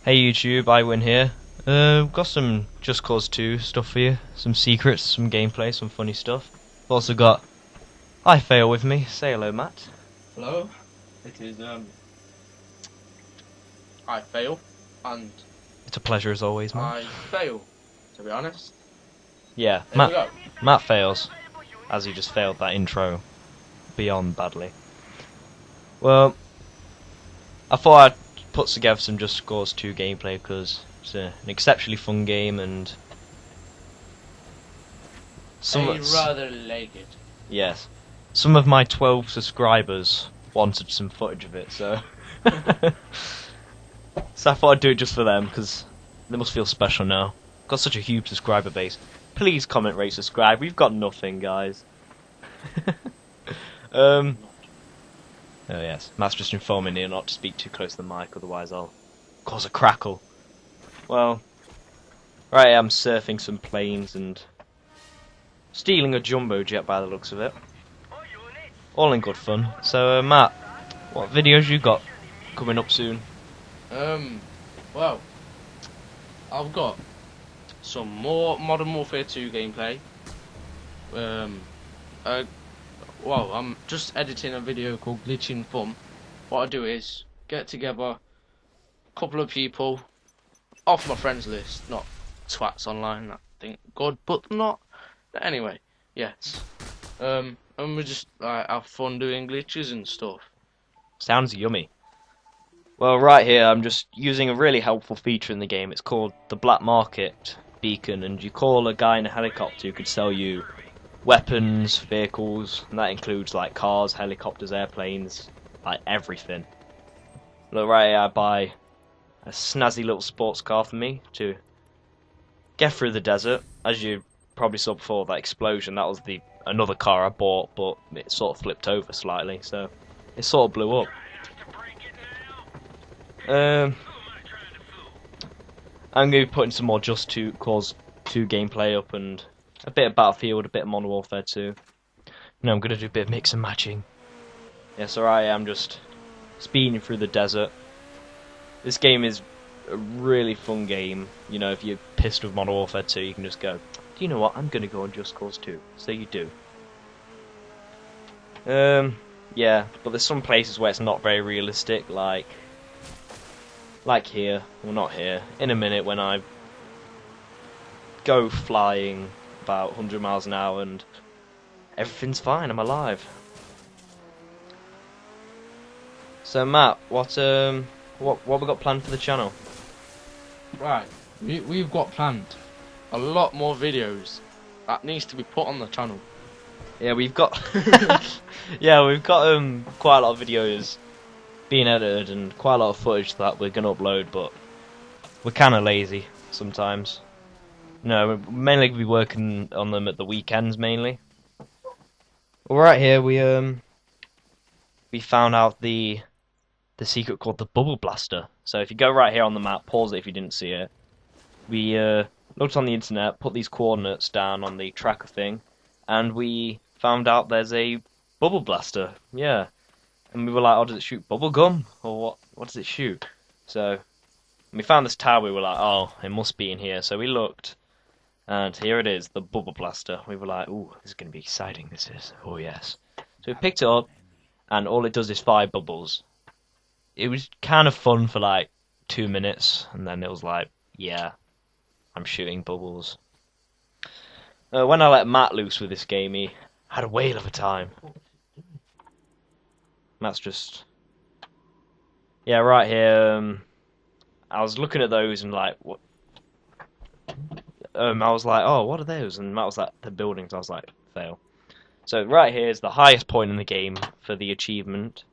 Hey YouTube, iWiN here. Got some Just Cause 2 stuff for you. Some secrets, some gameplay, some funny stuff. I've also got iFaiL with me. Say hello, Matt. Hello, it is iFaiL, and It's a pleasure as always, man. I fail, to be honest. Yeah, There we go. Matt fails, as he just failed that intro beyond badly. Well, I thought I'd put together some Just Cause 2 gameplay because it's an exceptionally fun game and I rather like it. yes, some of my 12 subscribers wanted some footage of it, so so I thought I'd do it just for them because they must feel special now. Got such a huge subscriber base. Please comment, rate, subscribe. We've got nothing, guys. Oh yes, Matt's just informing me not to speak too close to the mic, otherwise I'll cause a crackle. Well, right, I'm surfing some planes and stealing a jumbo jet by the looks of it. All in good fun. So, Matt, what videos you got coming up soon? Well, I've got some more Modern Warfare 2 gameplay. Well, I'm just editing a video called Glitching Fun. What I do is get together a couple of people off my friends list, not twats online, I think God put them not. But anyway, yes. And we just like have fun doing glitches and stuff. Sounds yummy. Well, right here I'm just using a really helpful feature in the game. It's called the Black Market Beacon, and you call a guy in a helicopter who could sell you weapons, vehicles, and that includes like cars, helicopters, airplanes, like everything. Look, right here I buy a snazzy little sports car for me to get through the desert. As you probably saw before, that explosion, that was another car I bought, but it sort of flipped over slightly, so it sort of blew up. I'm going to be putting some more Just Cause 2 gameplay up and a bit of Battlefield, a bit of Modern Warfare 2. No, I'm going to do a bit of mix and matching. Yes, alright, I'm just speeding through the desert. This game is a really fun game. You know, if you're pissed with Modern Warfare 2, you can just go, do you know what, I'm going to go on Just Cause 2. So you do. Yeah, but there's some places where it's not very realistic, like here. Well, not here. In a minute when I go flying about 100 miles an hour and everything's fine, I'm alive. So Matt, what we got planned for the channel? Right, we've got planned a lot more videos that needs to be put on the channel. Yeah, we've got yeah, we've got quite a lot of videos being edited and quite a lot of footage that we're gonna upload, but we're kind of lazy sometimes. No, we're mainly gonna be working on them at the weekends mainly. Well, right here we found out the secret called the Bubble Blaster. So if you go right here on the map, pause it if you didn't see it. We looked on the internet, put these coordinates down on the tracker thing, and we found out there's a Bubble Blaster. Yeah. And we were like, oh, does it shoot bubble gum? Or what does it shoot? So when we found this tower, we were like, oh, it must be in here. So we looked, and here it is, the Bubble Blaster. We were like, ooh, this is going to be exciting, this is. Oh, yes. So we picked it up, and all it does is fire bubbles. It was kind of fun for like 2 minutes, and then it was like, yeah, I'm shooting bubbles. When I let Matt loose with this game, he had a whale of a time. Matt's just... Yeah, right here, I was looking at those and like, what? I was like, oh, what are those? And Matt was like, the buildings. I was like, fail. So right here is the highest point in the game for the achievement.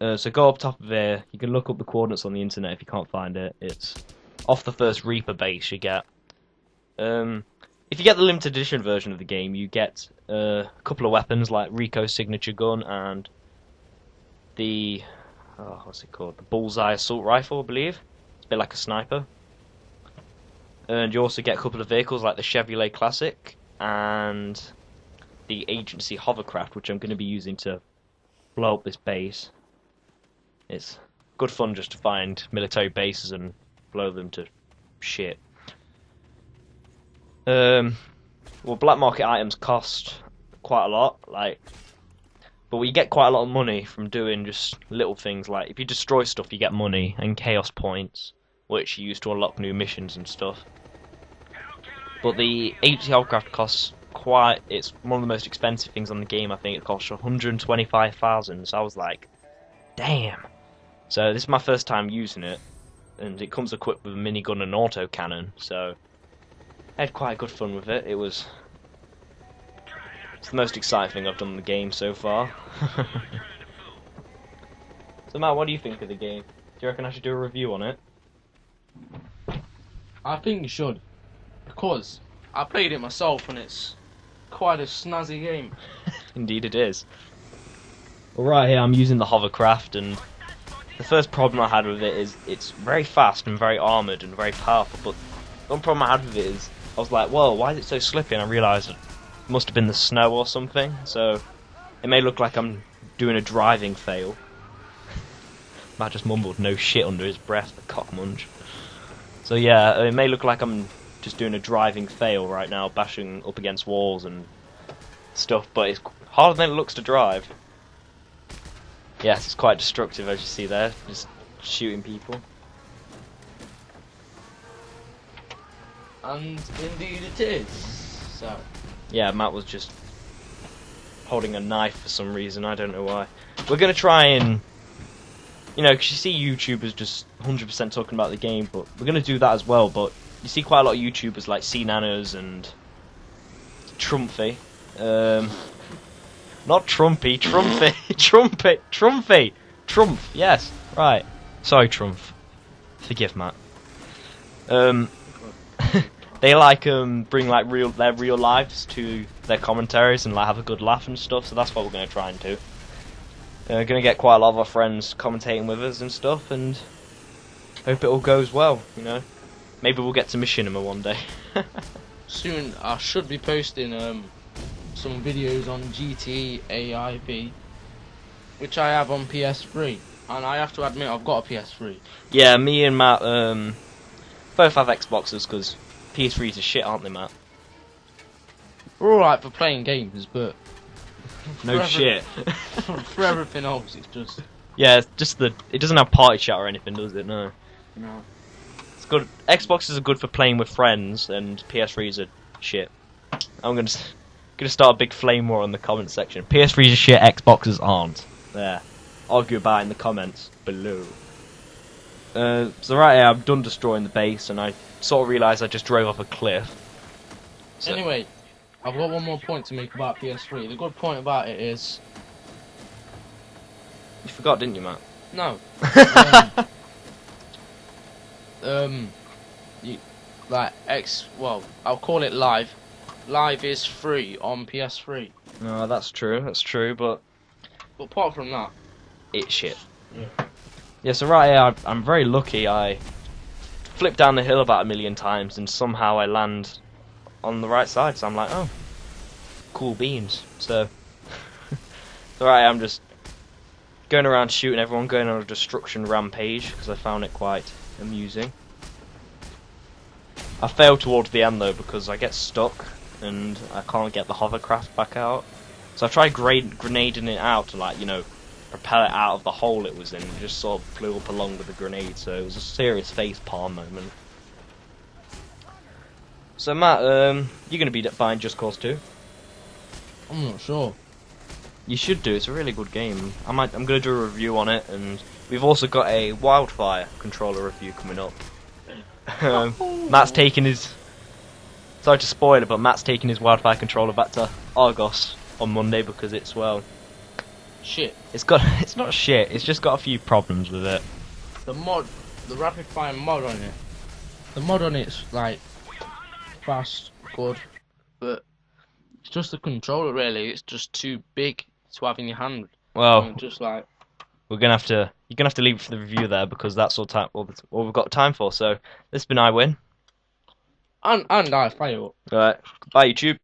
So go up top of here. You can look up the coordinates on the internet if you can't find it. It's off the first Reaper base you get. If you get the limited edition version of the game, you get a couple of weapons like Rico's signature gun and the what's it called? The Bullseye assault rifle, I believe. It's a bit like a sniper. And you also get a couple of vehicles like the Chevrolet Classic and the Agency hovercraft, which I'm going to be using to blow up this base. It's good fun just to find military bases and blow them to shit. Well, black market items cost quite a lot, like, but we get quite a lot of money from doing just little things. Like if you destroy stuff, you get money and chaos points, which you use to unlock new missions and stuff. But the 80 hovercraft costs quite. It's one of the most expensive things on the game. I think it costs 125,000. So I was like, damn. So this is my first time using it, and it comes equipped with a minigun and auto cannon. So I had quite good fun with it. It's the most exciting thing I've done in the game so far. So Matt, what do you think of the game? Do you reckon I should do a review on it? I think you should, because I played it myself and it's quite a snazzy game. Indeed it is. Well, right here I'm using the hovercraft, and the first problem I had with it is it's very fast and very armoured and very powerful, but the one problem I had with it is I was like, whoa, why is it so slippy? And I realised it must have been the snow or something, so it may look like I'm doing a driving fail. Matt just mumbled no shit under his breath, the cock munch. So yeah, it may look like I'm just doing a driving fail right now, bashing up against walls and stuff, but it's harder than it looks to drive. Yes, it's quite destructive, as you see there, just shooting people. And indeed it is. So yeah, Matt was just holding a knife for some reason, I don't know why. We're gonna try and, you know, because you see YouTubers just 100% talking about the game, but we're gonna do that as well. But you see quite a lot of YouTubers like C-Nanas and Trumpy. Not Trumpy, Trumpy, Trumpy, Trump, yes, right. Sorry, Trump. Forgive Matt. They like bring like their real lives to their commentaries and like have a good laugh and stuff. So that's what we're gonna try and do. We're gonna get quite a lot of our friends commentating with us and stuff, and hope it all goes well. You know, maybe we'll get to Machinima one day. soon I should be posting some videos on GT AIV, which I have on PS3, and I have to admit I've got a PS3. Yeah, me and Matt both have Xboxes because PS3s are shit, aren't they, Matt? We're alright for playing games, but No shit. for everything else, it's just yeah, it's just it doesn't have party chat or anything, does it? No. no. It's good. Xboxes are good for playing with friends, and PS3s are shit. I'm gonna start a big flame war in the comment section. PS3s are shit, Xboxes aren't. There. Argue about it in the comments below. So right here, I'm done destroying the base, and I sort of realised I just drove off a cliff. So Anyway, I've got one more point to make about PS3. The good point about it is you forgot, didn't you, Matt? no. Well, I'll call it live. Live is free on PS3. No, that's true, but apart from that, it's shit. Yeah. Yeah, so right here, I'm very lucky. I flip down the hill about 1,000,000 times, and somehow I land on the right side. So I'm like, oh, cool beans. So, so right, I'm just going around shooting everyone, going on a destruction rampage because I found it quite amusing. I fail towards the end though because I get stuck and I can't get the hovercraft back out. So I tried grenading it out to, like, you know, propel it out of the hole it was in. It just sort of flew up along with the grenade, so it was a serious facepalm moment. So Matt, you're going to be buying Just Cause 2? I'm not sure. You should do. It's a really good game. I'm going to do a review on it, and we've also got a Wildfire controller review coming up. Matt's taking his... Sorry to spoil it, but Matt's taking his Wildfire controller back to Argos on Monday because it's, well... shit. It's not shit, it's just got a few problems with it. The rapid fire mod on it. The mod on it's like fast, good, but it's just the controller really. It's just too big to have in your hand. Well, just like you're gonna have to leave it for the review there because that's all we've got time for. So this has been iWiN. and iFaiL. Alright, bye YouTube.